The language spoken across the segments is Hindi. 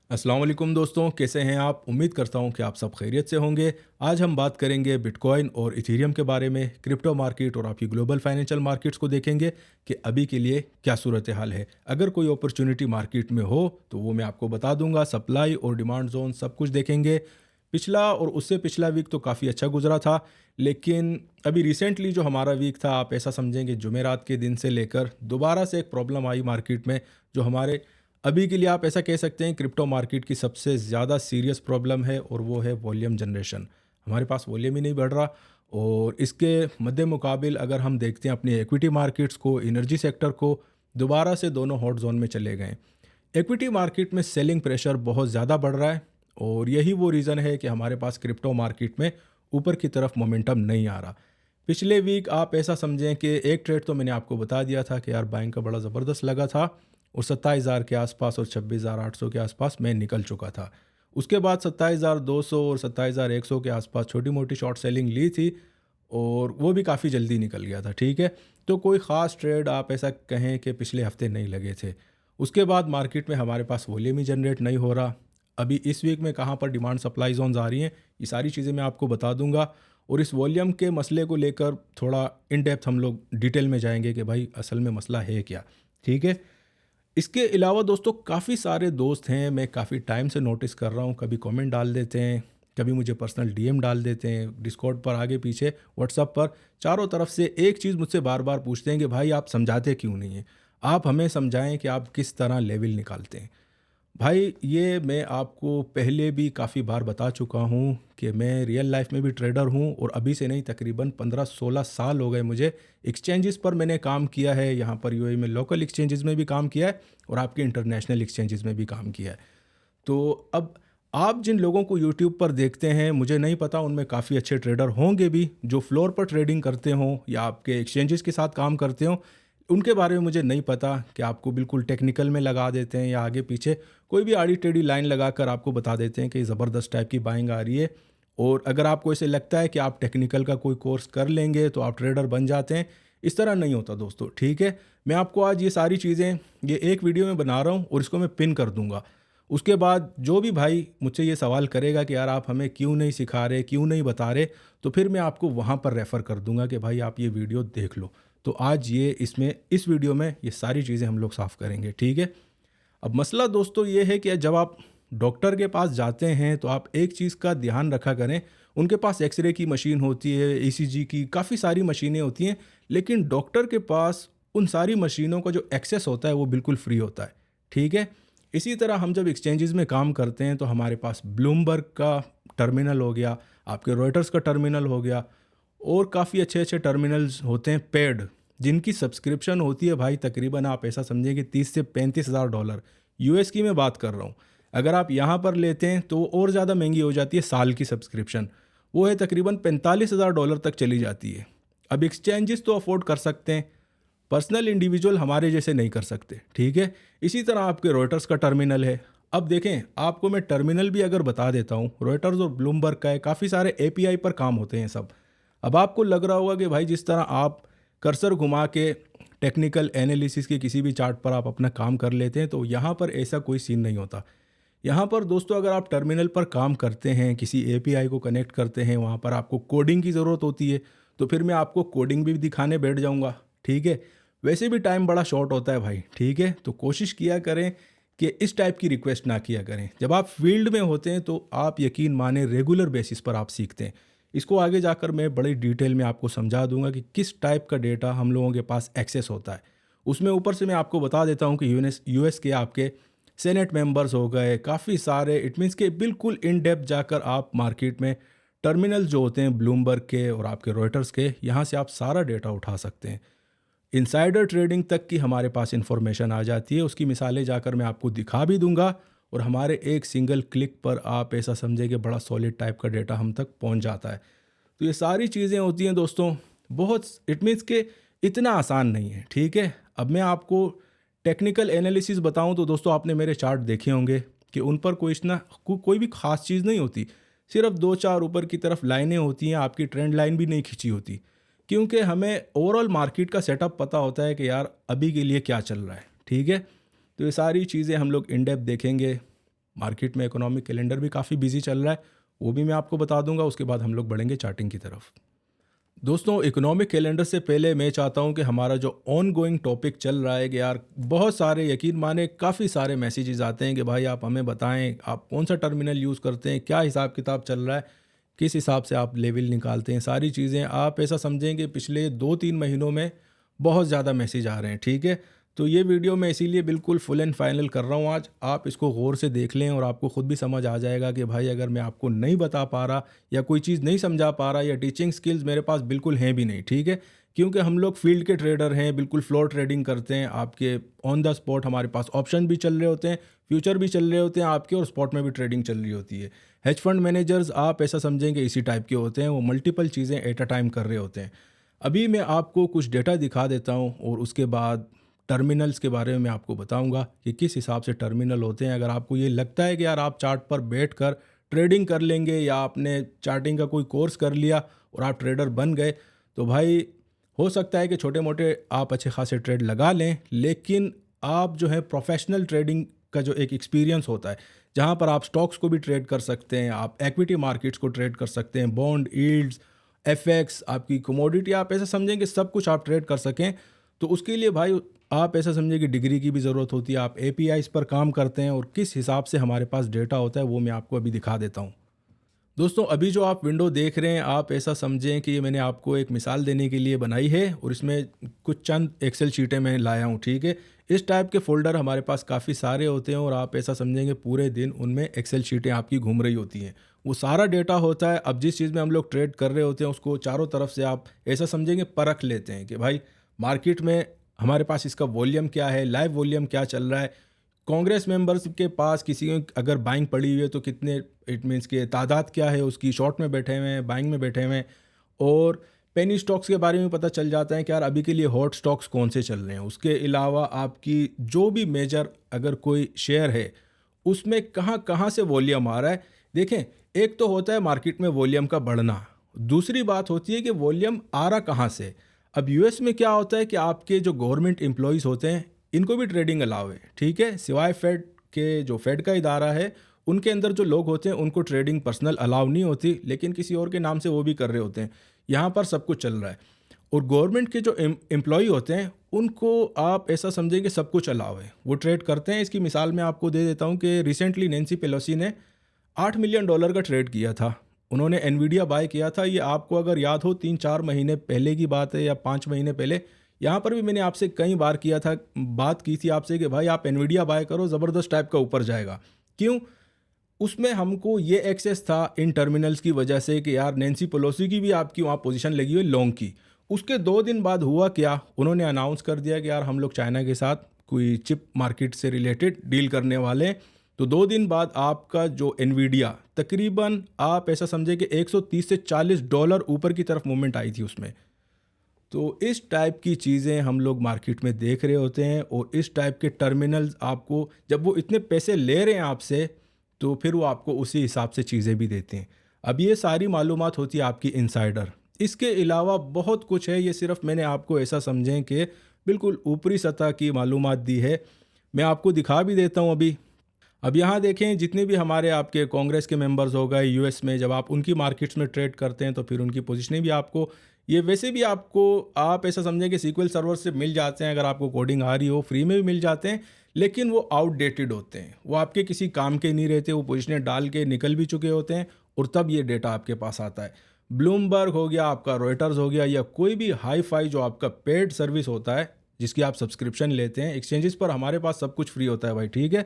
अस्सलाम वालेकुम दोस्तों, कैसे हैं आप? उम्मीद करता हूं कि आप सब खैरियत से होंगे। आज हम बात करेंगे बिटकॉइन और इथेरियम के बारे में, क्रिप्टो मार्केट और आपकी ग्लोबल फाइनेंशियल मार्केट्स को देखेंगे कि अभी के लिए क्या सूरत हाल है। अगर कोई अपॉर्चुनिटी मार्केट में हो तो वो मैं आपको बता दूंगा। सप्लाई और डिमांड जोन सब कुछ देखेंगे। पिछला और उससे पिछला वीक तो काफ़ी अच्छा गुजरा था, लेकिन अभी रिसेंटली जो हमारा वीक था, आप ऐसा समझेंगे जुमेरात के दिन से लेकर दोबारा से एक प्रॉब्लम आई मार्केट में, जो हमारे अभी के लिए आप ऐसा कह सकते हैं क्रिप्टो मार्केट की सबसे ज़्यादा सीरियस प्रॉब्लम है, और वो है वॉल्यूम जनरेशन। हमारे पास वॉल्यूम ही नहीं बढ़ रहा। और इसके मद्दे मुकाबिल अगर हम देखते हैं अपनी इक्विटी मार्केट्स को, एनर्जी सेक्टर को, दोबारा से दोनों हॉट जोन में चले गए। इक्विटी मार्केट में सेलिंग प्रेशर बहुत ज़्यादा बढ़ रहा है, और यही वो रीज़न है कि हमारे पास क्रिप्टो मार्केट में ऊपर की तरफ मोमेंटम नहीं आ रहा। पिछले वीक आप ऐसा समझें कि एक ट्रेड तो मैंने आपको बता दिया था कि यार बाइंग का बड़ा ज़बरदस्त लगा था, और 27,000 के आसपास और 26,800 के आसपास मैं निकल चुका था। उसके बाद 27,200 और 27,100 के आसपास छोटी मोटी शॉर्ट सेलिंग ली थी, और वो भी काफ़ी जल्दी निकल गया था। ठीक है, तो कोई ख़ास ट्रेड आप ऐसा कहें कि पिछले हफ्ते नहीं लगे थे। उसके बाद मार्केट में हमारे पास वॉल्यूम ही जनरेट नहीं हो रहा। अभी इस वीक में कहाँ पर डिमांड सप्लाई जोन्स आ रही हैं, ये सारी चीज़ें मैं आपको बता दूंगा। और इस वॉल्यूम के मसले को लेकर थोड़ा इन डेप्थ हम लोग डिटेल में जाएंगे कि भाई असल में मसला है क्या। ठीक है, इसके अलावा दोस्तों काफ़ी सारे दोस्त हैं, मैं काफ़ी टाइम से नोटिस कर रहा हूँ, कभी कमेंट डाल देते हैं, कभी मुझे पर्सनल डीएम डाल देते हैं, डिस्कॉर्ड पर आगे पीछे, व्हाट्सअप पर, चारों तरफ से एक चीज़ मुझसे बार बार पूछते हैं कि भाई आप समझाते क्यों नहीं हैं, आप हमें समझाएं कि आप किस तरह लेवल निकालते हैं। भाई ये मैं आपको पहले भी काफ़ी बार बता चुका हूँ कि मैं रियल लाइफ में भी ट्रेडर हूँ, और अभी से नहीं तकरीबन 15-16 साल हो गए मुझे। एक्सचेंजेस पर मैंने काम किया है, यहाँ पर यूएई में लोकल एक्सचेंजेस में भी काम किया है, और आपके इंटरनेशनल एक्सचेंजेस में भी काम किया है। तो अब आप जिन लोगों को यूट्यूब पर देखते हैं, मुझे नहीं पता उनमें काफ़ी अच्छे ट्रेडर होंगे भी जो फ्लोर पर ट्रेडिंग करते हों या आपके एक्सचेंजेस के साथ काम करते हों। उनके बारे में मुझे नहीं पता कि आपको बिल्कुल टेक्निकल में लगा देते हैं या आगे पीछे कोई भी आड़ी टेढ़ी लाइन लगाकर आपको बता देते हैं कि ज़बरदस्त टाइप की बाइंग आ रही है। और अगर आपको ऐसे लगता है कि आप टेक्निकल का कोई कोर्स कर लेंगे तो आप ट्रेडर बन जाते हैं, इस तरह नहीं होता दोस्तों। ठीक है, मैं आपको आज ये सारी चीज़ें ये एक वीडियो में बना रहा हूँ, और इसको मैं पिन कर दूंगा। उसके बाद जो भी भाई मुझसे ये सवाल करेगा कि यार आप हमें क्यों नहीं सिखा रहे, क्यों नहीं बता रहे, तो फिर मैं आपको वहाँ पर रेफ़र कर दूंगा कि भाई आप ये वीडियो देख लो। तो आज ये इसमें इस वीडियो में ये सारी चीज़ें हम लोग साफ़ करेंगे। ठीक है, अब मसला दोस्तों ये है कि जब आप डॉक्टर के पास जाते हैं तो आप एक चीज़ का ध्यान रखा करें। उनके पास एक्सरे की मशीन होती है, ईसीजी की काफ़ी सारी मशीनें होती हैं, लेकिन डॉक्टर के पास उन सारी मशीनों का जो एक्सेस होता है वो बिल्कुल फ्री होता है। ठीक है, इसी तरह हम जब एक्सचेंजेस में काम करते हैं तो हमारे पास ब्लूमबर्ग का टर्मिनल हो गया, आपके रॉयटर्स का टर्मिनल हो गया, और काफ़ी अच्छे अच्छे टर्मिनल्स होते हैं पेड, जिनकी सब्सक्रिप्शन होती है भाई तकरीबन आप ऐसा समझिए कि 30 से 35 हज़ार डॉलर, यूएस की मैं बात कर रहा हूँ। अगर आप यहाँ पर लेते हैं तो और ज़्यादा महंगी हो जाती है साल की सब्सक्रिप्शन, वो है तकरीबन 45,000 डॉलर तक चली जाती है। अब एक्सचेंजेस तो अफोर्ड कर सकते हैं, पर्सनल इंडिविजुअल हमारे जैसे नहीं कर सकते। ठीक है, इसी तरह आपके रॉयटर्स का टर्मिनल है। अब देखें, आपको मैं टर्मिनल भी अगर बता देता हूँ, रॉयटर्स और ब्लूमबर्ग का है, काफ़ी सारे एपीआई पर काम होते हैं सब। अब आपको लग रहा होगा कि भाई जिस तरह आप कर्सर घुमा के टेक्निकल एनालिसिस के किसी भी चार्ट पर आप अपना काम कर लेते हैं, तो यहाँ पर ऐसा कोई सीन नहीं होता। यहाँ पर दोस्तों अगर आप टर्मिनल पर काम करते हैं, किसी एपीआई को कनेक्ट करते हैं, वहाँ पर आपको कोडिंग की ज़रूरत होती है, तो फिर मैं आपको कोडिंग भी दिखाने बैठ जाऊँगा। ठीक है, वैसे भी टाइम बड़ा शॉर्ट होता है भाई। ठीक है, तो कोशिश किया करें कि इस टाइप की रिक्वेस्ट ना किया करें। जब आप फील्ड में होते हैं तो आप यकीन माने रेगुलर बेसिस पर आप सीखते हैं। इसको आगे जाकर मैं बड़ी डिटेल में आपको समझा दूंगा कि किस टाइप का डेटा हम लोगों के पास एक्सेस होता है। उसमें ऊपर से मैं आपको बता देता हूं कि यूएस के आपके सेनेट मेंबर्स हो गए, काफ़ी सारे, इट मीन्स के बिल्कुल इन डेप्थ जाकर आप मार्केट में टर्मिनल जो होते हैं ब्लूमबर्ग के और आपके रॉयटर्स के, यहाँ से आप सारा डेटा उठा सकते हैं। इनसाइडर ट्रेडिंग तक की हमारे पास इंफॉर्मेशन आ जाती है, उसकी मिसालें जाकर मैं आपको दिखा भी दूंगा, और हमारे एक सिंगल क्लिक पर आप ऐसा समझे कि बड़ा सॉलिड टाइप का डेटा हम तक पहुंच जाता है। तो ये सारी चीज़ें होती हैं दोस्तों, बहुत, इट मीन्स के इतना आसान नहीं है। ठीक है, अब मैं आपको टेक्निकल एनालिसिस बताऊं तो दोस्तों आपने मेरे चार्ट देखे होंगे कि उन पर कोई भी खास चीज़ नहीं होती, सिर्फ दो चार ऊपर की तरफ लाइनें होती हैं, आपकी ट्रेंड लाइन भी नहीं खिंची होती, क्योंकि हमें ओवरऑल मार्केट का सेटअप पता होता है कि यार अभी के लिए क्या चल रहा है। ठीक है, तो ये सारी चीज़ें हम लोग इन डेप्थ देखेंगे। मार्केट में इकोनॉमिक कैलेंडर भी काफ़ी बिजी चल रहा है, वो भी मैं आपको बता दूंगा। उसके बाद हम लोग बढ़ेंगे चार्टिंग की तरफ। दोस्तों, इकोनॉमिक कैलेंडर से पहले मैं चाहता हूं कि हमारा जो ऑन गोइंग टॉपिक चल रहा है कि यार बहुत सारे, यकीन माने काफ़ी सारे मैसेजेस आते हैं कि भाई आप हमें बताएं आप कौन सा टर्मिनल यूज़ करते हैं, क्या हिसाब किताब चल रहा है, किस हिसाब से आप लेवल निकालते हैं, सारी चीज़ें आप ऐसा समझें कि पिछले 2-3 महीनों में बहुत ज़्यादा मैसेज आ रहे हैं। ठीक है, तो ये वीडियो मैं इसीलिए बिल्कुल फुल एंड फाइनल कर रहा हूँ आज। आप इसको गौर से देख लें और आपको खुद भी समझ आ जाएगा कि भाई अगर मैं आपको नहीं बता पा रहा या कोई चीज़ नहीं समझा पा रहा या टीचिंग स्किल्स मेरे पास बिल्कुल हैं भी नहीं। ठीक है, क्योंकि हम लोग फील्ड के ट्रेडर हैं, बिल्कुल फ्लोर ट्रेडिंग करते हैं। आपके ऑन द स्पॉट हमारे पास ऑप्शन भी चल रहे होते हैं, फ्यूचर भी चल रहे होते हैं आपके, और स्पॉट में भी ट्रेडिंग चल रही होती है। हेज फंड मैनेजर्स आप ऐसा समझेंगे इसी टाइप के होते हैं, वो मल्टीपल चीज़ें एट अ टाइम कर रहे होते हैं। अभी मैं आपको कुछ डेटा दिखा देता हूँ और उसके बाद टर्मिनल्स के बारे में मैं आपको बताऊंगा कि किस हिसाब से टर्मिनल होते हैं। अगर आपको ये लगता है कि यार आप चार्ट पर बैठकर ट्रेडिंग कर लेंगे या आपने चार्टिंग का कोई कोर्स कर लिया और आप ट्रेडर बन गए, तो भाई हो सकता है कि छोटे मोटे आप अच्छे खासे ट्रेड लगा लें, लेकिन आप जो है प्रोफेशनल ट्रेडिंग का जो एक एक्सपीरियंस होता है, जहाँ पर आप स्टॉक्स को भी ट्रेड कर सकते हैं, आप एक्विटी मार्केट्स को ट्रेड कर सकते हैं, बॉन्ड, यील्ड्स, एफएक्स, आपकी कमोडिटी, आप ऐसा समझें कि सब कुछ आप ट्रेड कर सकें, तो उसके लिए भाई आप ऐसा समझें कि डिग्री की भी ज़रूरत होती है। आप एपीआईज पर काम करते हैं और किस हिसाब से हमारे पास डेटा होता है वो मैं आपको अभी दिखा देता हूँ। दोस्तों, अभी जो आप विंडो देख रहे हैं, आप ऐसा समझें कि ये मैंने आपको एक मिसाल देने के लिए बनाई है और इसमें कुछ चंद एक्सेल शीटें मैं लाया हूँ। ठीक है, इस टाइप के फोल्डर हमारे पास काफ़ी सारे होते हैं और आप ऐसा समझेंगे पूरे दिन उनमें एक्सेल शीटें आपकी घूम रही होती हैं। वो सारा डेटा होता है। अब जिस चीज़ में हम लोग ट्रेड कर रहे होते हैं उसको चारों तरफ से आप ऐसा समझेंगे परख लेते हैं कि भाई मार्केट में हमारे पास इसका वॉल्यूम क्या है, लाइव वॉल्यूम क्या चल रहा है, कांग्रेस मेंबर्स के पास किसी की अगर बाइंग पड़ी हुई है तो कितने, इट मीन्स के तादाद क्या है उसकी, शॉर्ट में बैठे हुए हैं, बाइंग में बैठे हुए हैं, और पेनी स्टॉक्स के बारे में पता चल जाता है कि यार अभी के लिए हॉट स्टॉक्स कौन से चल रहे हैं। उसके अलावा आपकी जो भी मेजर अगर कोई शेयर है उसमें कहाँ कहाँ से वॉल्यूम आ रहा है। देखें, एक तो होता है मार्केट में वॉल्यूम का बढ़ना, दूसरी बात होती है कि वॉल्यूम आ रहा कहाँ से। अब यूएस में क्या होता है कि आपके जो गवर्नमेंट एम्प्लॉयज़ होते हैं इनको भी ट्रेडिंग अलाउ है। ठीक है, सिवाय फेड के, जो फेड का इदारा है, उनके अंदर जो लोग होते हैं उनको ट्रेडिंग पर्सनल अलाउ नहीं होती, लेकिन किसी और के नाम से वो भी कर रहे होते हैं। यहाँ पर सब कुछ चल रहा है और गवर्नमेंट के जो एम्प्लॉय होते हैं उनको आप ऐसा समझें कि सब कुछ अलाउ है, वो ट्रेड करते हैं। इसकी मिसाल मैं आपको दे देता हूँ कि रिसेंटली नैन्सी पेलोसी ने $8 मिलियन का ट्रेड किया था। उन्होंने एनवीडिया बाय किया था। ये आपको अगर याद हो 3-4 महीने पहले की बात है या 5 महीने पहले। यहाँ पर भी मैंने आपसे कई बार किया था, बात की थी आपसे कि भाई आप एनवीडिया बाय करो, ज़बरदस्त टाइप का ऊपर जाएगा। क्यों? उसमें हमको ये एक्सेस था इन टर्मिनल्स की वजह से कि यार नैन्सी पेलोसी की भी आपकी वहाँ पोजीशन लगी हुई लॉन्ग की। उसके 2 दिन बाद हुआ क्या, उन्होंने अनाउंस कर दिया कि यार हम लोग चाइना के साथ कोई चिप मार्केट से रिलेटेड डील करने वाले हैं। तो 2 दिन बाद आपका जो एनवीडिया तकरीबन आप ऐसा समझे कि 130 से $40 ऊपर की तरफ मूवमेंट आई थी उसमें। तो इस टाइप की चीज़ें हम लोग मार्केट में देख रहे होते हैं और इस टाइप के टर्मिनल्स आपको, जब वो इतने पैसे ले रहे हैं आपसे, तो फिर वो आपको उसी हिसाब से चीज़ें भी देते हैं। अब ये सारी मालूमात होती है आपकी इनसाइडर। इसके अलावा बहुत कुछ है, ये सिर्फ मैंने आपको ऐसा समझें कि बिल्कुल ऊपरी सतह की मालूमात दी है। मैं आपको दिखा भी देता हूँ अभी। अब यहाँ देखें, जितने भी हमारे आपके कांग्रेस के मेंबर्स हो गए यूएस में, जब आप उनकी मार्केट्स में ट्रेड करते हैं तो फिर उनकी पोजीशनें भी आपको, ये वैसे भी आपको, आप ऐसा समझें कि सीक्वल सर्वर से मिल जाते हैं। अगर आपको कोडिंग आ रही हो फ्री में भी मिल जाते हैं, लेकिन वो आउटडेटेड होते हैं, वो आपके किसी काम के नहीं रहते, वो पोजीशनें डाल के निकल भी चुके होते हैं और तब ये डेटा आपके पास आता है। ब्लूमबर्ग हो गया, आपका रॉयटर्स हो गया, या कोई भी हाई फाई जो आपका पेड सर्विस होता है जिसकी आप सब्सक्रिप्शन लेते हैं, एक्सचेंजेस पर हमारे पास सब कुछ फ्री होता है भाई। ठीक है,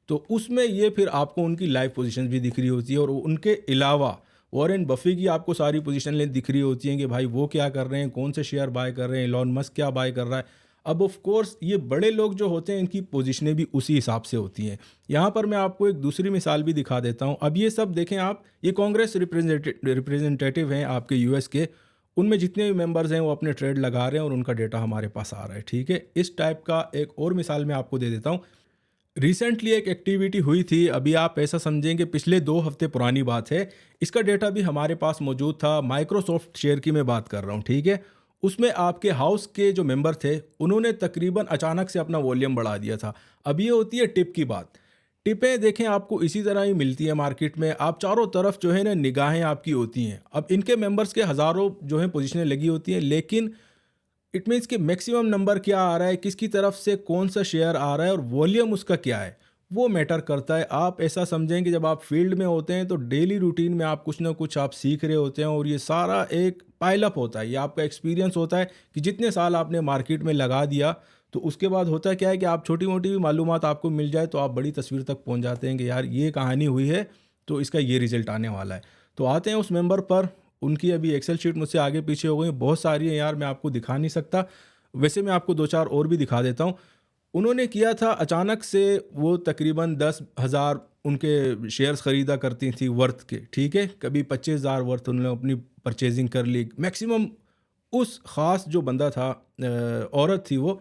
तो उसमें ये फिर आपको उनकी लाइव पोजीशंस भी दिख रही होती है और उनके अलावा वॉरेन बफे की आपको सारी पोजीशन दिख रही होती हैं कि भाई वो क्या कर रहे हैं, कौन से शेयर बाय कर रहे हैं, एलॉन मस्क क्या बाय कर रहा है। अब ऑफ कोर्स ये बड़े लोग जो होते हैं इनकी पोजीशनें भी उसी हिसाब से होती हैं। यहाँ पर मैं आपको एक दूसरी मिसाल भी दिखा देता हूँ। अब ये सब देखें आप, ये कांग्रेस रिप्रेजेंटेटिव हैं आपके यूएस के, उनमें जितने भी मेंबर्स हैं वो अपने ट्रेड लगा रहे हैं और उनका डेटा हमारे पास आ रहा है। ठीक है, इस टाइप का एक और मिसाल मैं आपको दे देता हूँ। रिसेंटली एक एक्टिविटी हुई थी, अभी आप ऐसा समझें कि पिछले 2 हफ्ते पुरानी बात है। इसका डेटा भी हमारे पास मौजूद था। माइक्रोसॉफ्ट शेयर की मैं बात कर रहा हूँ। ठीक है, उसमें आपके हाउस के जो मेंबर थे उन्होंने तकरीबन अचानक से अपना वॉल्यूम बढ़ा दिया था। अब ये होती है टिप की बात। टिपें देखें आपको इसी तरह ही मिलती है मार्केट में। आप चारों तरफ जो है ना निगाहें आपकी होती हैं। अब इनके मेंबर्स के हज़ारों जो हैं पोज़ीशनें लगी होती हैं, लेकिन इट मीन्स कि मैक्सिमम नंबर क्या आ रहा है, किसकी तरफ से कौन-सा शेयर आ रहा है और वॉल्यूम उसका क्या है, वो मैटर करता है। आप ऐसा समझें कि जब आप फील्ड में होते हैं तो डेली रूटीन में आप कुछ ना कुछ आप सीख रहे होते हैं और ये सारा एक पाइल अप होता है। ये आपका एक्सपीरियंस होता है कि जितने साल आपने मार्केट में लगा दिया, तो उसके बाद होता क्या है कि आप छोटी-मोटी भी मालूमात आपको मिल जाए तो आप बड़ी तस्वीर तक पहुँच जाते हैं कि यार ये कहानी हुई है, तो इसका ये रिज़ल्ट आने वाला है। तो आते हैं उस मेंबर पर। उनकी अभी एक्सेल शीट मुझसे आगे पीछे हो गई, बहुत सारी हैं यार, मैं आपको दिखा नहीं सकता। वैसे मैं आपको 2-4 और भी दिखा देता हूँ। उन्होंने किया था अचानक से, वो तकरीबन 10,000 उनके शेयर्स खरीदा करती थी वर्थ के, ठीक है? कभी 25,000 वर्थ उन्होंने अपनी परचेज़िंग कर ली। मैक्सिमम उस ख़ास जो बंदा था, औरत थी वो,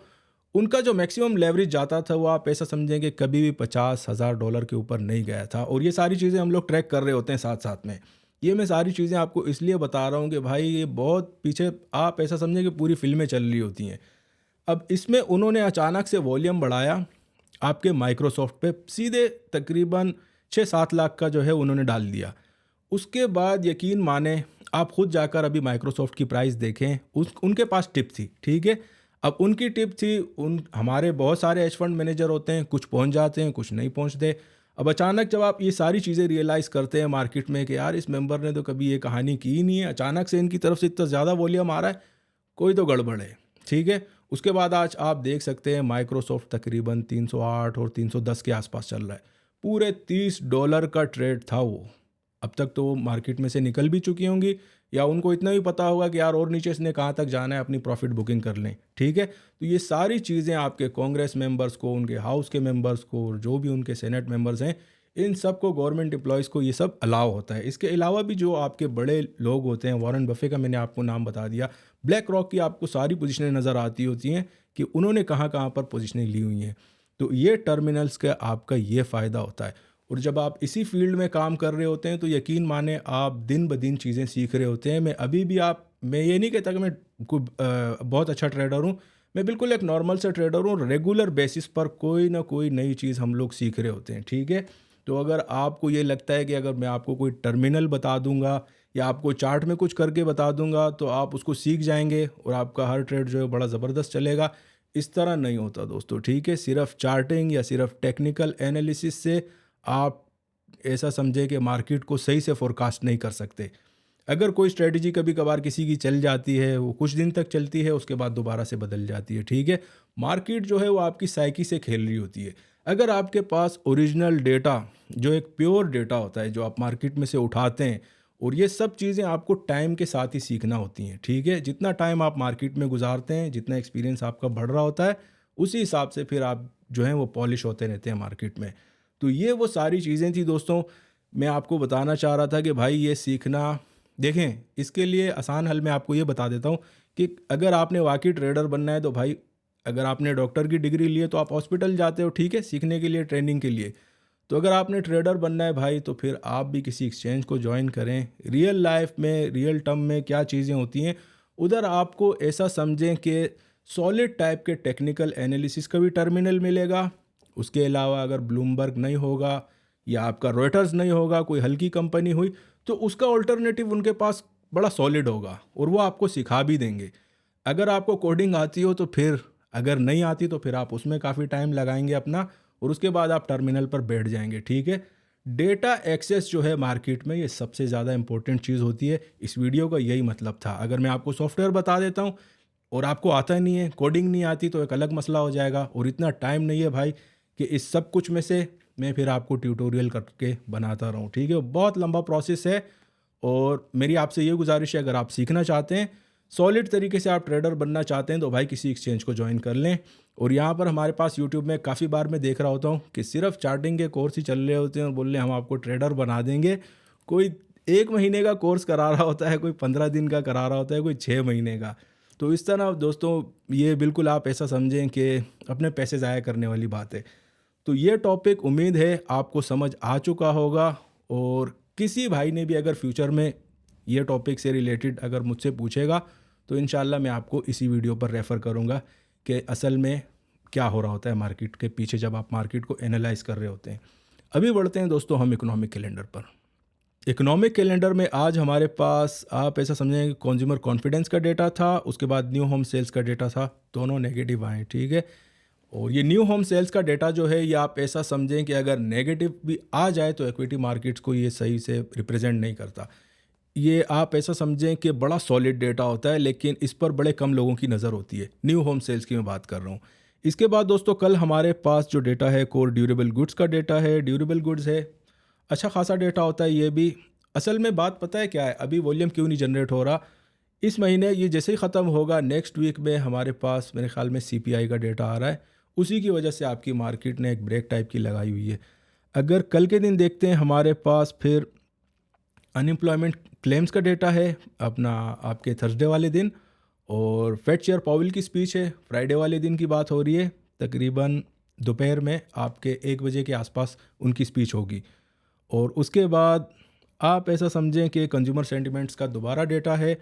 उनका जो मैक्सिमम लेवरेज जाता था वो आप ऐसा समझें कि कभी भी $50,000 के ऊपर नहीं गया था। और ये सारी चीज़ें हम लोग ट्रैक कर रहे होते हैं साथ-साथ में। ये मैं सारी चीज़ें आपको इसलिए बता रहा हूँ कि भाई ये बहुत पीछे, आप ऐसा समझें कि पूरी फ़िल्में चल रही होती हैं। अब इसमें उन्होंने अचानक से वॉल्यूम बढ़ाया आपके माइक्रोसॉफ्ट पे, सीधे तकरीबन 6-7 लाख का जो है उन्होंने डाल दिया। उसके बाद यकीन माने, आप खुद जाकर अभी माइक्रोसॉफ्ट की प्राइस देखें, उनके पास टिप थी, ठीक है? अब उनकी टिप थी, उन हमारे बहुत सारे हेज फंड मैनेजर होते हैं, कुछ पहुंच जाते हैं, कुछ नहीं पहुंचते। अब अचानक जब आप ये सारी चीज़ें रियलाइज़ करते हैं मार्केट में कि यार इस मेंबर ने तो कभी ये कहानी की ही नहीं है, अचानक से इनकी तरफ से इतना ज़्यादा वॉल्यूम आ रहा है, कोई तो गड़बड़ है, ठीक है? उसके बाद आज आप देख सकते हैं माइक्रोसॉफ्ट तकरीबन 308 और 310 के आसपास चल रहा है। पूरे $30 का ट्रेड था वो। अब तक तो वो मार्केट में से निकल भी चुकी होंगी, या उनको इतना भी पता होगा कि यार और नीचे इसने कहाँ तक जाना है, अपनी प्रॉफिट बुकिंग कर लें, ठीक है? तो ये सारी चीज़ें आपके कांग्रेस मेंबर्स को, उनके हाउस के मेंबर्स को, और जो भी उनके सेनेट मेंबर्स हैं, इन सब को, गवर्नमेंट एम्प्लॉयज़ को, ये सब अलाउ होता है। इसके अलावा भी जो आपके बड़े लोग होते हैं, वॉरेन बफे का मैंने आपको नाम बता दिया, ब्लैक रॉक की आपको सारी पोजीशनें नज़र आती होती हैं कि उन्होंने कहाँ-कहाँ पर पोजीशनें ली हुई हैं। तो ये टर्मिनल्स का आपका ये फ़ायदा होता है। और जब आप इसी फील्ड में काम कर रहे होते हैं तो यकीन माने आप दिन ब दिन चीज़ें सीख रहे होते हैं। मैं ये नहीं कहता कि मैं बहुत अच्छा ट्रेडर हूँ। मैं बिल्कुल एक नॉर्मल सा ट्रेडर हूँ। रेगुलर बेसिस पर कोई ना कोई नई चीज़ हम लोग सीख रहे होते हैं, ठीक है? तो अगर आपको ये लगता है कि अगर मैं आपको कोई टर्मिनल बता दूँगा या आपको चार्ट में कुछ करके बता दूँगा तो आप उसको सीख जाएँगे और आपका हर ट्रेड जो है बड़ा ज़बरदस्त चलेगा, इस तरह नहीं होता दोस्तों, ठीक है? सिर्फ़ चार्टिंग या सिर्फ़ टेक्निकल एनालिसिस से आप ऐसा समझें कि मार्केट को सही से फ़ोरकास्ट नहीं कर सकते। अगर कोई स्ट्रेटजी कभी-कभार किसी की चल जाती है, वो कुछ दिन तक चलती है, उसके बाद दोबारा से बदल जाती है, ठीक है? मार्केट जो है वो आपकी साइकी से खेल रही होती है। अगर आपके पास ओरिजिनल डेटा, जो एक प्योर डेटा होता है, जो आप मार्केट में से उठाते हैं, और ये सब चीज़ें आपको टाइम के साथ ही सीखना होती हैं, ठीक है? जितना टाइम आप मार्केट में गुज़ारते हैं, जितना एक्सपीरियंस आपका बढ़ रहा होता है, उसी हिसाब से फिर आप जो हैं वो पॉलिश होते रहते हैं मार्केट में। तो ये वो सारी चीज़ें थी दोस्तों, मैं आपको बताना चाह रहा था कि भाई ये सीखना, देखें इसके लिए आसान हल मैं आपको ये बता देता हूँ कि अगर आपने वाकई ट्रेडर बनना है तो भाई, अगर आपने डॉक्टर की डिग्री ली है तो आप हॉस्पिटल जाते हो, ठीक है, सीखने के लिए, ट्रेनिंग के लिए। तो अगर आपने ट्रेडर बनना है भाई, तो फिर आप भी किसी एक्सचेंज को ज्वाइन करें। रियल लाइफ में, रियल टर्म में क्या चीज़ें होती हैं, उधर आपको ऐसा समझें कि सॉलिड टाइप के टेक्निकल एनालिसिस का भी टर्मिनल मिलेगा। उसके अलावा अगर ब्लूमबर्ग नहीं होगा या आपका रॉयटर्स नहीं होगा, कोई हल्की कंपनी हुई, तो उसका ऑल्टरनेटिव उनके पास बड़ा सॉलिड होगा और वो आपको सिखा भी देंगे। अगर आपको कोडिंग आती हो तो फिर, अगर नहीं आती तो फिर आप उसमें काफ़ी टाइम लगाएंगे अपना, और उसके बाद आप टर्मिनल पर बैठ जाएंगे, ठीक है? डेटा एक्सेस जो है मार्केट में, ये सबसे ज़्यादा इंपॉर्टेंट चीज़ होती है। इस वीडियो का यही मतलब था। अगर मैं आपको सॉफ्टवेयर बता देता हूँ और आपको आता नहीं है, कोडिंग नहीं आती, तो एक अलग मसला हो जाएगा, और इतना टाइम नहीं है भाई कि इस सब कुछ में से मैं फिर आपको ट्यूटोरियल करके बनाता रहूँ, ठीक है? बहुत लंबा प्रोसेस है, और मेरी आपसे ये गुजारिश है, अगर आप सीखना चाहते हैं, सॉलिड तरीके से आप ट्रेडर बनना चाहते हैं, तो भाई किसी एक्सचेंज को ज्वाइन कर लें। और यहाँ पर हमारे पास यूट्यूब में काफ़ी बार मैं देख रहा होता हूँ कि सिर्फ चार्टिंग के कोर्स ही चल रहे होते हैं और बोल रहे हैं हम आपको ट्रेडर बना देंगे। कोई 1 महीने का कोर्स करा रहा होता है, कोई 15 दिन का करा रहा होता है, कोई 6 महीने का। तो इस तरह दोस्तों, ये बिल्कुल आप ऐसा समझें कि अपने पैसे ज़ाया करने वाली बात है। तो ये टॉपिक उम्मीद है आपको समझ आ चुका होगा, और किसी भाई ने भी अगर फ्यूचर में ये टॉपिक से रिलेटेड अगर मुझसे पूछेगा तो इंशाल्लाह मैं आपको इसी वीडियो पर रेफ़र करूँगा कि असल में क्या हो रहा होता है मार्केट के पीछे, जब आप मार्केट को एनालाइज़ कर रहे होते हैं। अभी बढ़ते हैं दोस्तों हम इकोनॉमिक कैलेंडर पर। इकोनॉमिक कैलेंडर में आज हमारे पास आप ऐसा समझें कि कंज्यूमर कॉन्फिडेंस का डेटा था, उसके बाद न्यू होम सेल्स का डेटा था, दोनों नेगेटिव आए, ठीक है। और ये न्यू होम सेल्स का डेटा जो है ये आप ऐसा समझें कि अगर नेगेटिव भी आ जाए तो इक्विटी मार्केट्स को ये सही से रिप्रेजेंट नहीं करता। ये आप ऐसा समझें कि बड़ा सॉलिड डेटा होता है, लेकिन इस पर बड़े कम लोगों की नज़र होती है। न्यू होम सेल्स की मैं बात कर रहा हूँ। इसके बाद दोस्तों कल हमारे पास जो डेटा है कोर ड्यूरेबल गुड्स का डेटा है। ड्यूरेबल गुड्स है, अच्छा खासा डेटा होता है ये भी। असल में बात पता है क्या है, अभी वॉल्यूम क्यों नहीं जनरेट हो रहा इस महीने, ये जैसे ही ख़त्म होगा नेक्स्ट वीक में हमारे पास मेरे ख्याल में सीपीआई का डेटा आ रहा है, उसी की वजह से आपकी मार्केट ने एक ब्रेक टाइप की लगाई हुई है। अगर कल के दिन देखते हैं हमारे पास फिर अनएम्प्लॉयमेंट क्लेम्स का डेटा है अपना आपके थर्सडे वाले दिन, और फेड चेयर पावेल की स्पीच है फ्राइडे वाले दिन की बात हो रही है, तकरीबन दोपहर में आपके 1 बजे के आसपास उनकी स्पीच होगी। और उसके बाद आप ऐसा समझें कि कंज्यूमर सेंटिमेंट्स का दोबारा डेटा है।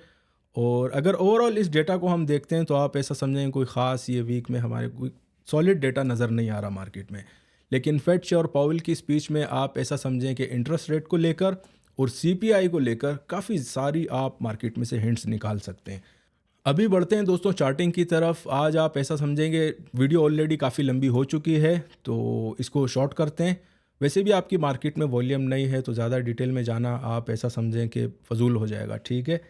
और अगर ओवरऑल इस डेटा को हम देखते हैं तो आप ऐसा समझें कोई ख़ास ये वीक में हमारे कोई सॉलिड डेटा नज़र नहीं आ रहा मार्केट में। लेकिन फेड चेयर पावेल की स्पीच में आप ऐसा समझें कि इंटरेस्ट रेट को लेकर और सीपीआई को लेकर काफ़ी सारी आप मार्केट में से हिंट्स निकाल सकते हैं। अभी बढ़ते हैं दोस्तों चार्टिंग की तरफ। आज आप ऐसा समझेंगे वीडियो ऑलरेडी काफ़ी लंबी हो चुकी है तो इसको शॉर्ट करते हैं। वैसे भी आपकी मार्केट में वॉल्यूम नहीं है तो ज़्यादा डिटेल में जाना आप ऐसा समझें कि फ़जूल हो जाएगा, ठीक है।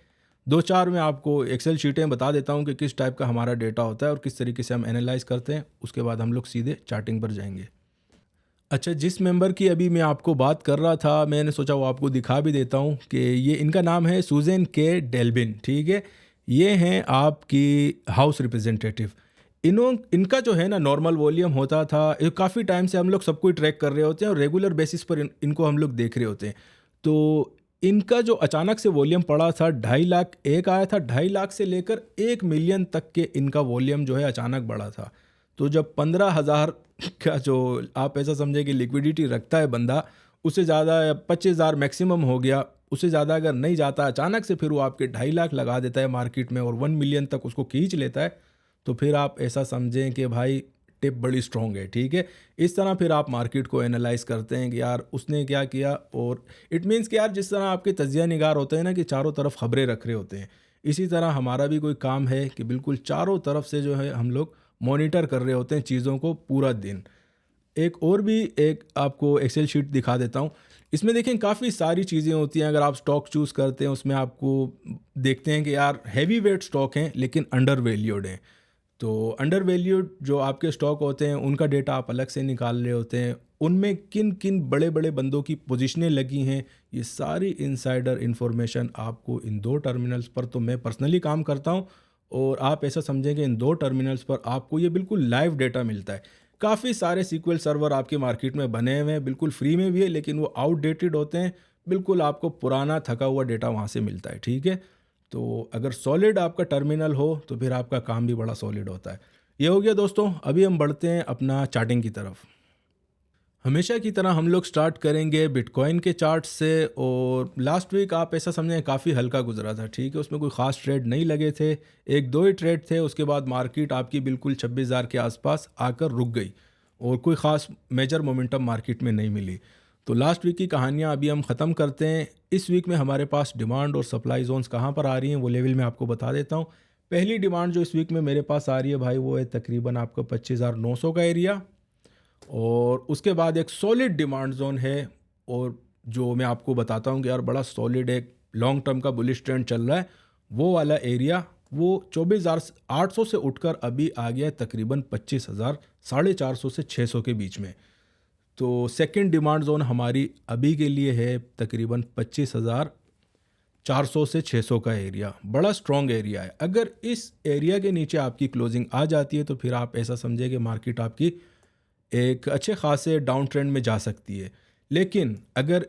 2-4 में आपको एक्सेल शीटें बता देता हूं कि किस टाइप का हमारा डेटा होता है और किस तरीके से हम एनालाइज करते हैं, उसके बाद हम लोग सीधे चार्टिंग पर जाएंगे। अच्छा, जिस मेंबर की अभी मैं आपको बात कर रहा था मैंने सोचा वो आपको दिखा भी देता हूँ कि ये इनका नाम है सुज़ैन के डेल्बिन, ठीक है। ये हैं आपकी हाउस रिप्रेजेंटेटिव। इनका जो है ना नॉर्मल वॉल्यूम होता था, काफ़ी टाइम से हम लोग सब कुछ ट्रैक कर रहे होते हैं और रेगुलर बेसिस पर इनको हम लोग देख रहे होते हैं। तो इनका जो अचानक से वॉल्यूम पड़ा था 2.5 लाख एक आया था, 2.5 लाख से लेकर 1 मिलियन तक के इनका वॉल्यूम जो है अचानक बढ़ा था। तो जब 15,000 का जो आप ऐसा समझे कि लिक्विडिटी रखता है बंदा, उससे ज़्यादा 25,000 मैक्सिमम हो गया, उससे ज़्यादा अगर नहीं जाता अचानक से फिर वो आपके 2.5 लाख लगा देता है मार्केट में और 1 मिलियन तक उसको खींच लेता है, तो फिर आप ऐसा समझें कि भाई टिप बड़ी स्ट्रॉन्ग है, ठीक है। इस तरह फिर आप मार्केट को एनालाइज करते हैं कि यार उसने क्या किया, और इट मीन्स कि यार जिस तरह आपके तजिया निगार होते हैं ना कि चारों तरफ खबरें रख रहे होते हैं, इसी तरह हमारा भी कोई काम है कि बिल्कुल चारों तरफ से जो है हम लोग मॉनिटर कर रहे होते हैं चीज़ों को पूरा दिन। एक और भी एक आपको एक्सेल शीट दिखा देता हूँ। इसमें देखें काफ़ी सारी चीज़ें होती हैं। अगर आप स्टॉक चूज़ करते हैं उसमें आपको देखते हैं कि यार हैवी वेट स्टॉक हैं लेकिन अंडर वैल्यूड हैं। तो अंडर वैल्यूड जो आपके स्टॉक होते हैं उनका डेटा आप अलग से निकाल रहे होते हैं, उनमें किन किन बड़े बड़े बंदों की पोजीशनें लगी हैं, ये सारी इनसाइडर इन्फॉर्मेशन आपको इन 2 टर्मिनल्स पर, तो मैं पर्सनली काम करता हूँ और आप ऐसा समझें कि इन 2 टर्मिनल्स पर आपको ये बिल्कुल लाइव डेटा मिलता है। काफ़ी सारे सीक्वल सर्वर आपके मार्केट में बने हुए हैं, बिल्कुल फ्री में भी है लेकिन वो आउटडेटेड होते हैं, बिल्कुल आपको पुराना थका हुआ डेटा वहाँ से मिलता है, ठीक है। तो अगर सॉलिड आपका टर्मिनल हो तो फिर आपका काम भी बड़ा सॉलिड होता है। ये हो गया दोस्तों। अभी हम बढ़ते हैं अपना चार्टिंग की तरफ। हमेशा की तरह हम लोग स्टार्ट करेंगे बिटकॉइन के चार्ट से। और लास्ट वीक आप ऐसा समझें काफ़ी हल्का गुजरा था, ठीक है। उसमें कोई ख़ास ट्रेड नहीं लगे थे, 1-2 ही ट्रेड थे। उसके बाद मार्केट आपकी बिल्कुल 26,000 के आसपास आकर रुक गई और कोई ख़ास मेजर मोमेंटम मार्केट में नहीं मिली। तो लास्ट वीक की कहानियाँ अभी हम ख़त्म करते हैं। इस वीक में हमारे पास डिमांड और सप्लाई जोन्स कहाँ पर आ रही हैं वो लेवल मैं आपको बता देता हूँ। पहली डिमांड जो इस वीक में मेरे पास आ रही है भाई वो है तकरीबन आपका 25,900 का एरिया। और उसके बाद एक सॉलिड डिमांड जोन है और जो मैं आपको बताता हूँ कि यार बड़ा सॉलिड एक लॉन्ग टर्म का बुलिश ट्रेंड चल रहा है, वो वाला एरिया वो 24,800 से उठकर अभी आ गया है तकरीबन 25,000 450 से 600 के बीच में। तो सेकंड डिमांड जोन हमारी अभी के लिए है तकरीबन 25,400 से 600 का एरिया, बड़ा स्ट्रॉन्ग एरिया है। अगर इस एरिया के नीचे आपकी क्लोजिंग आ जाती है तो फिर आप ऐसा समझे कि मार्केट आपकी एक अच्छे खासे डाउन ट्रेंड में जा सकती है। लेकिन अगर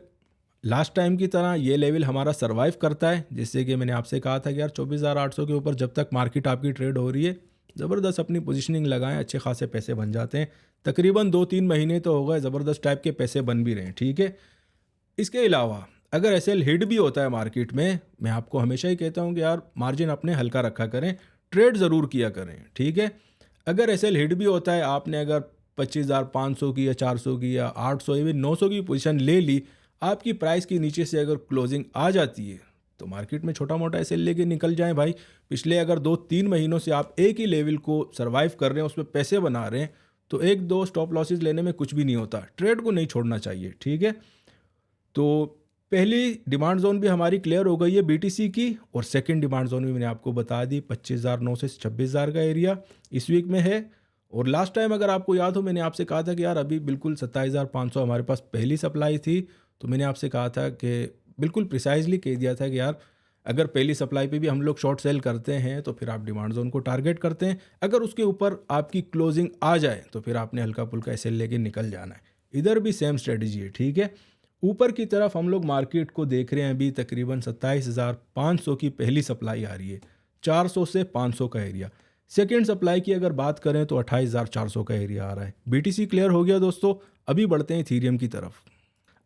लास्ट टाइम की तरह ये लेवल हमारा सर्वाइव करता है, जैसे कि मैंने आपसे कहा था कि यार 24,800 के ऊपर जब तक मार्केट आपकी ट्रेड हो रही है ज़बरदस्त अपनी पोजीशनिंग लगाएं, अच्छे खासे पैसे बन जाते हैं। तकरीबन 2-3 महीने तो हो गए ज़बरदस्त टाइप के पैसे बन भी रहे हैं, ठीक है। इसके अलावा अगर एसएल हिट भी होता है मार्केट में, मैं आपको हमेशा ही कहता हूँ कि यार मार्जिन अपने हल्का रखा करें, ट्रेड ज़रूर किया करें, ठीक है। अगर एसएल हिट भी होता है, आपने अगर 25,500 की या 400 की या 800 इवन 900 की पोजीशन ले ली, आपकी प्राइस के नीचे से अगर क्लोजिंग आ जाती है तो मार्केट में छोटा मोटा ऐसे लेके निकल जाएं भाई। पिछले अगर 2-3 महीनों से आप एक ही लेवल को सरवाइव कर रहे हैं, उसमें पैसे बना रहे हैं, तो 1-2 स्टॉप लॉसेस लेने में कुछ भी नहीं होता। ट्रेड को नहीं छोड़ना चाहिए, ठीक है। तो पहली डिमांड जोन भी हमारी क्लियर हो गई है बीटीसी की, और सेकंड डिमांड जोन भी मैंने आपको बता दी 25,900 से 26,000 का एरिया इस वीक में है। और लास्ट टाइम अगर आपको याद हो मैंने आपसे कहा था कि यार अभी बिल्कुल 27,500 हमारे पास पहली सप्लाई थी, तो मैंने आपसे कहा था कि बिल्कुल प्रिसाइजली कह दिया था कि यार अगर पहली सप्लाई पे भी हम लोग शॉर्ट सेल करते हैं तो फिर आप डिमांड जोन को टारगेट करते हैं, अगर उसके ऊपर आपकी क्लोजिंग आ जाए तो फिर आपने हल्का फुल्का ऐसे लेके निकल जाना है। इधर भी सेम स्ट्रेटजी है, ठीक है। ऊपर की तरफ हम लोग मार्केट को देख रहे हैं, अभी तकरीबन 27,500 की पहली सप्लाई आ रही है, 400 से 500 का एरिया। सेकेंड सप्लाई की अगर बात करें तो 28,400 का एरिया आ रहा है। बीटीसी क्लियर हो गया दोस्तों। अभी बढ़ते हैं इथीरियम की तरफ।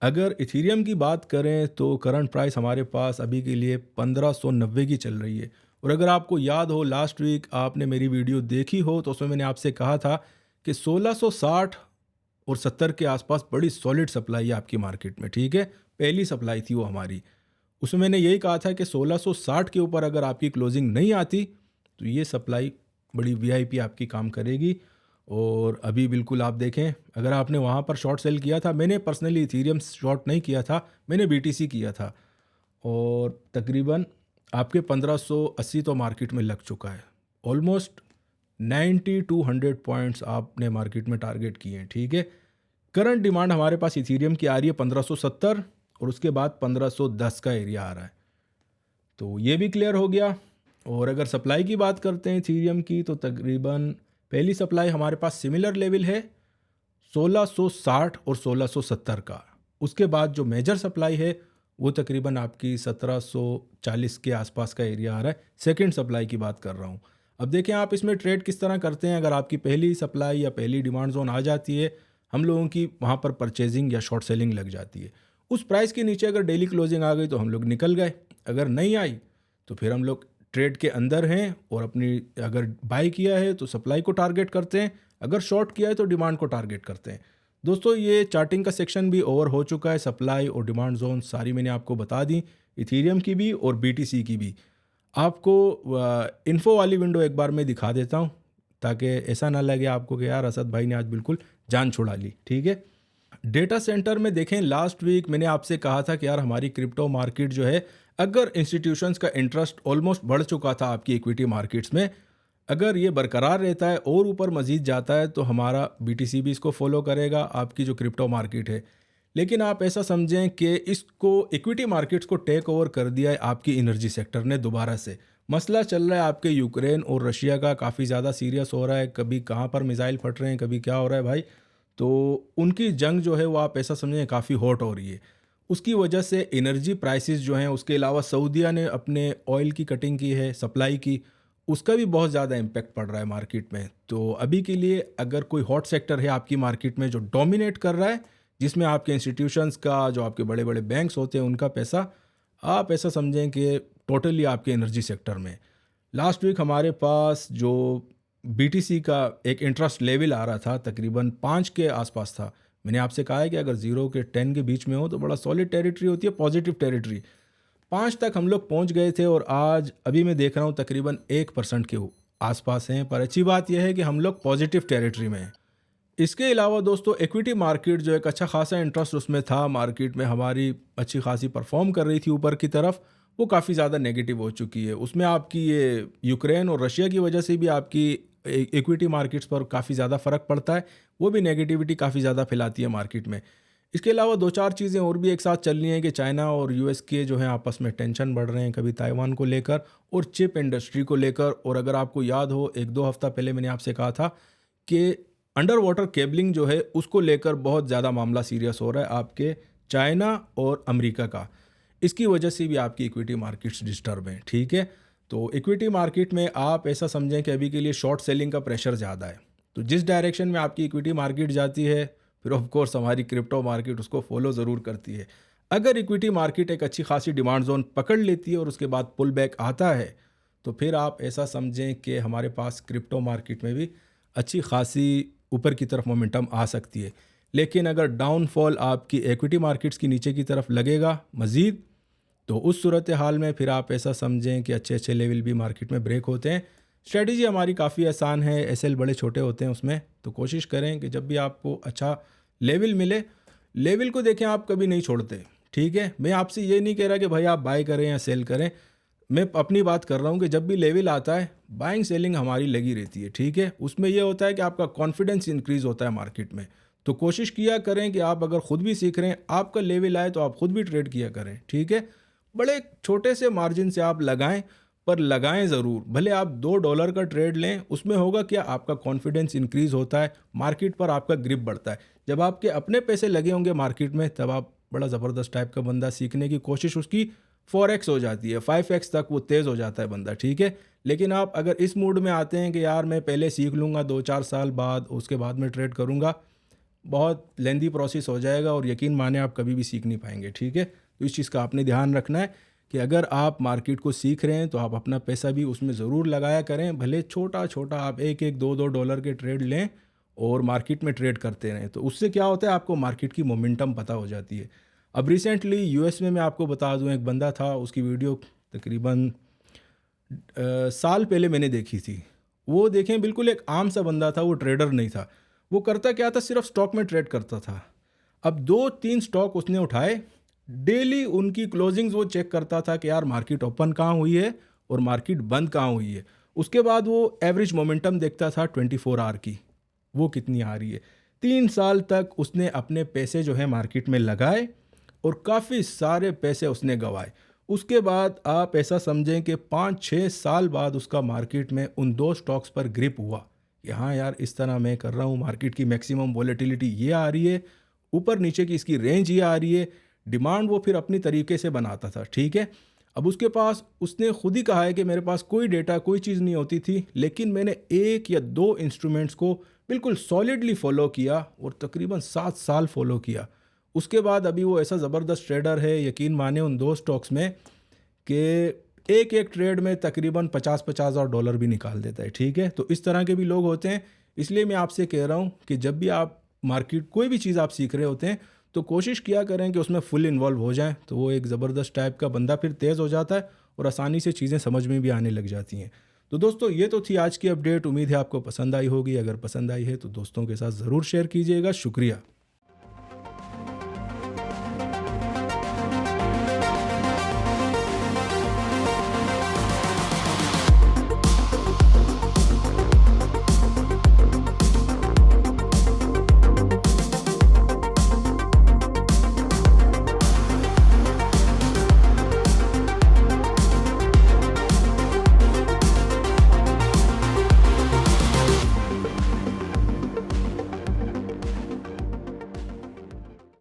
अगर इथीरियम की बात करें तो करंट प्राइस हमारे पास अभी के लिए 1590 की चल रही है। और अगर आपको याद हो लास्ट वीक आपने मेरी वीडियो देखी हो तो उसमें मैंने आपसे कहा था कि 1660 और 70 के आसपास बड़ी सॉलिड सप्लाई है आपकी मार्केट में, ठीक है। पहली सप्लाई थी वो हमारी, उसमें मैंने यही कहा था कि 1660 के ऊपर अगर आपकी क्लोजिंग नहीं आती तो ये सप्लाई बड़ी वीआईपी आपकी काम करेगी। और अभी बिल्कुल आप देखें, अगर आपने वहाँ पर शॉर्ट सेल किया था, मैंने पर्सनली इथीरियम शॉर्ट नहीं किया था, मैंने बीटीसी किया था, और तकरीबन आपके 1580 तो मार्केट में लग चुका है। ऑलमोस्ट 90 to 100 पॉइंट्स आपने मार्केट में टारगेट किए हैं, ठीक है। करंट डिमांड हमारे पास इथीरियम की आ रही है 1570, और उसके बाद 1510 का एरिया आ रहा है, तो ये भी क्लियर हो गया। और अगर सप्लाई की बात करते हैं इथीरियम की तो तकरीबन पहली सप्लाई हमारे पास सिमिलर लेवल है 1660 और 1670 का। उसके बाद जो मेजर सप्लाई है वो तकरीबन आपकी 1740 के आसपास का एरिया आ रहा है। सेकंड सप्लाई की बात कर रहा हूँ। अब देखें आप इसमें ट्रेड किस तरह करते हैं। अगर आपकी पहली सप्लाई या पहली डिमांड जोन आ जाती है, हम लोगों की वहाँ पर परचेजिंग या शॉर्ट सेलिंग लग जाती है। उस प्राइस के नीचे अगर डेली क्लोजिंग आ गई तो हम लोग निकल गए, अगर नहीं आई तो फिर हम लोग ट्रेड के अंदर हैं और अपनी अगर बाई किया है तो सप्लाई को टारगेट करते हैं, अगर शॉर्ट किया है तो डिमांड को टारगेट करते हैं। दोस्तों ये चार्टिंग का सेक्शन भी ओवर हो चुका है। सप्लाई और डिमांड जोन सारी मैंने आपको बता दी, इथीरियम की भी और बीटीसी की भी। आपको इन्फो वाली विंडो एक बार मैं दिखा देता हूँ ताकि ऐसा ना लगे आपको कि यार असद भाई ने आज बिल्कुल जान छुड़ा ली, ठीक है। डेटा सेंटर में देखें, लास्ट वीक मैंने आपसे कहा था कि यार हमारी क्रिप्टो मार्केट जो है, अगर इंस्टीट्यूशंस का इंटरेस्ट ऑलमोस्ट बढ़ चुका था आपकी इक्विटी मार्केट्स में, अगर ये बरकरार रहता है और ऊपर मजीद जाता है तो हमारा बीटीसी भी इसको फॉलो करेगा, आपकी जो क्रिप्टो मार्केट है। लेकिन आप ऐसा समझें कि इसको इक्विटी मार्केट्स को टेक ओवर कर दिया है आपकी एनर्जी सेक्टर ने दोबारा से। मसला चल रहा है आपके यूक्रेन और रशिया का, काफ़ी ज़्यादा सीरियस हो रहा है, कभी कहाँ पर मिसाइल फट रहे हैं, कभी क्या हो रहा है भाई। तो उनकी जंग जो है वो आप ऐसा समझें काफ़ी हॉट हो रही है। उसकी वजह से एनर्जी प्राइसेस जो हैं, उसके अलावा सऊदीया ने अपने ऑयल की कटिंग की है, सप्लाई की, उसका भी बहुत ज़्यादा इम्पैक्ट पड़ रहा है मार्केट में। तो अभी के लिए अगर कोई हॉट सेक्टर है आपकी मार्केट में जो डोमिनेट कर रहा है, जिसमें आपके इंस्टीट्यूशंस का, जो आपके बड़े बड़े बैंक्स होते हैं उनका पैसा, आप ऐसा समझें कि टोटली आपके एनर्जी सेक्टर में। लास्ट वीक हमारे पास जो बीटीसी का एक इंटरेस्ट लेवल आ रहा था तकरीबन 5 के आसपास था। मैंने आपसे कहा है कि अगर 0 के 10 के बीच में हो तो बड़ा सॉलिड टेरिटरी होती है, पॉजिटिव टेरिटरी। 5 तक हम लोग पहुंच गए थे और आज अभी मैं देख रहा हूं तकरीबन 1% के आसपास हैं। पर अच्छी बात यह है कि हम लोग पॉजिटिव टेरिटरी में हैं। इसके अलावा दोस्तों एक्विटी मार्केट जो एक अच्छा खासा इंटरेस्ट उसमें था, मार्केट में हमारी अच्छी खासी परफॉर्म कर रही थी ऊपर की तरफ, वो काफ़ी ज़्यादा नेगेटिव हो चुकी है। उसमें आपकी ये यूक्रेन और रशिया की वजह से भी आपकी इक्विटी मार्केट्स पर काफ़ी ज़्यादा फ़र्क पड़ता है, वो भी नेगेटिविटी काफ़ी ज़्यादा फैलाती है मार्केट में। इसके अलावा 2-4 चीज़ें और भी एक साथ चल रही हैं कि चाइना और यूएस के जो हैं आपस में टेंशन बढ़ रहे हैं, कभी ताइवान को लेकर और चिप इंडस्ट्री को लेकर। और अगर आपको याद हो 1-2 हफ्ता पहले मैंने आपसे कहा था कि अंडर वाटर केबलिंग जो है उसको लेकर बहुत ज़्यादा मामला सीरियस हो रहा है आपके चाइना और अमेरिका का। इसकी वजह से भी आपकी इक्विटी मार्केट्स डिस्टर्ब हैं, ठीक है। तो इक्विटी मार्केट में आप ऐसा समझें कि अभी के लिए शॉर्ट सेलिंग का प्रेशर ज़्यादा है। तो जिस डायरेक्शन में आपकी इक्विटी मार्केट जाती है, फिर ऑफ कोर्स हमारी क्रिप्टो मार्केट उसको फॉलो ज़रूर करती है। अगर इक्विटी मार्केट एक अच्छी खासी डिमांड जोन पकड़ लेती है और उसके बाद पुल बैक आता है, तो फिर आप ऐसा समझें कि हमारे पास क्रिप्टो मार्केट में भी अच्छी खासी ऊपर की तरफ मोमेंटम आ सकती है। लेकिन अगर डाउनफॉल आपकी इक्विटी मार्केट्स की नीचे की तरफ लगेगा मज़ीद, तो उस सूरत हाल में फिर आप ऐसा समझें कि अच्छे अच्छे लेवल भी मार्केट में ब्रेक होते हैं। स्ट्रेटजी हमारी काफ़ी आसान है, एसएल बड़े छोटे होते हैं उसमें, तो कोशिश करें कि जब भी आपको अच्छा लेवल मिले, लेवल को देखें, आप कभी नहीं छोड़ते। ठीक है, मैं आपसे ये नहीं कह रहा कि भाई आप बाय करें या सेल करें, मैं अपनी बात कर रहा हूँ कि जब भी लेवल आता है बाइंग सेलिंग हमारी लगी रहती है। ठीक है, उसमें यह होता है कि आपका कॉन्फिडेंस इंक्रीज़ होता है मार्केट में। तो कोशिश किया करें कि आप अगर ख़ुद भी सीख रहे हैं, आपका लेवल आए तो आप ख़ुद भी ट्रेड किया करें। ठीक है, बड़े छोटे से मार्जिन से आप लगाएं, पर लगाएं ज़रूर। भले आप $2 का ट्रेड लें, उसमें होगा क्या, आपका कॉन्फिडेंस इंक्रीज़ होता है, मार्केट पर आपका ग्रिप बढ़ता है। जब आपके अपने पैसे लगे होंगे मार्केट में, तब आप बड़ा ज़बरदस्त टाइप का बंदा, सीखने की कोशिश उसकी 4x हो जाती है, 5x तक वो तेज़ हो जाता है बंदा। ठीक है, लेकिन आप अगर इस मूड में आते हैं कि यार मैं पहले सीख लूँगा, 2-4 साल बाद, उसके बाद में ट्रेड करूँगा, बहुत लेंदी प्रोसेस हो जाएगा और यकीन माने आप कभी भी सीख नहीं पाएंगे। ठीक है, तो इस चीज़ का आपने ध्यान रखना है कि अगर आप मार्केट को सीख रहे हैं तो आप अपना पैसा भी उसमें ज़रूर लगाया करें। भले छोटा छोटा आप $1-2 के ट्रेड लें और मार्केट में ट्रेड करते रहें, तो उससे क्या होता है, आपको मार्केट की मोमेंटम पता हो जाती है। अब रिसेंटली यूएस में मैं आपको बता दूं, एक बंदा था, उसकी वीडियो तकरीबन साल पहले मैंने देखी थी। वो देखें, बिल्कुल एक आम सा बंदा था, वो ट्रेडर नहीं था। वो करता क्या था, सिर्फ स्टॉक में ट्रेड करता था। अब 2-3 स्टॉक उसने उठाए, डेली उनकी क्लोजिंग्स वो चेक करता था कि यार मार्केट ओपन कहाँ हुई है और मार्केट बंद कहाँ हुई है। उसके बाद वो एवरेज मोमेंटम देखता था 24 आवर की, वो कितनी आ रही है। 3 साल तक उसने अपने पैसे जो है मार्केट में लगाए और काफ़ी सारे पैसे उसने गंवाए। उसके बाद आप ऐसा समझें कि 5-6 साल बाद उसका मार्केट में उन 2 स्टॉक्स पर ग्रिप हुआ कि हाँ यार, इस तरह मैं कर रहा हूँ, मार्केट की मैक्सिमम वॉलेटिलिटी ये आ रही है, ऊपर नीचे की इसकी रेंज ये आ रही है, डिमांड वो फिर अपनी तरीके से बनाता था। ठीक है, अब उसके पास, उसने खुद ही कहा है कि मेरे पास कोई डेटा, कोई चीज़ नहीं होती थी, लेकिन मैंने 1 या 2 इंस्ट्रूमेंट्स को बिल्कुल सॉलिडली फॉलो किया और तकरीबन 7 साल फॉलो किया। उसके बाद अभी वो ऐसा ज़बरदस्त ट्रेडर है, यकीन माने उन 2 स्टॉक्स में, कि एक एक ट्रेड में तकरीबन $50,000 भी निकाल देता है। ठीक है, तो इस तरह के भी लोग होते हैं। इसलिए मैं आपसे कह रहा हूँ कि जब भी आप मार्केट, कोई भी चीज़ आप सीख रहे होते हैं, तो कोशिश किया करें कि उसमें फुल इन्वॉल्व हो जाएं, तो वो एक ज़बरदस्त टाइप का बंदा फिर तेज़ हो जाता है और आसानी से चीज़ें समझ में भी आने लग जाती हैं। तो दोस्तों, ये तो थी आज की अपडेट। उम्मीद है आपको पसंद आई होगी। अगर पसंद आई है तो दोस्तों के साथ ज़रूर शेयर कीजिएगा। शुक्रिया।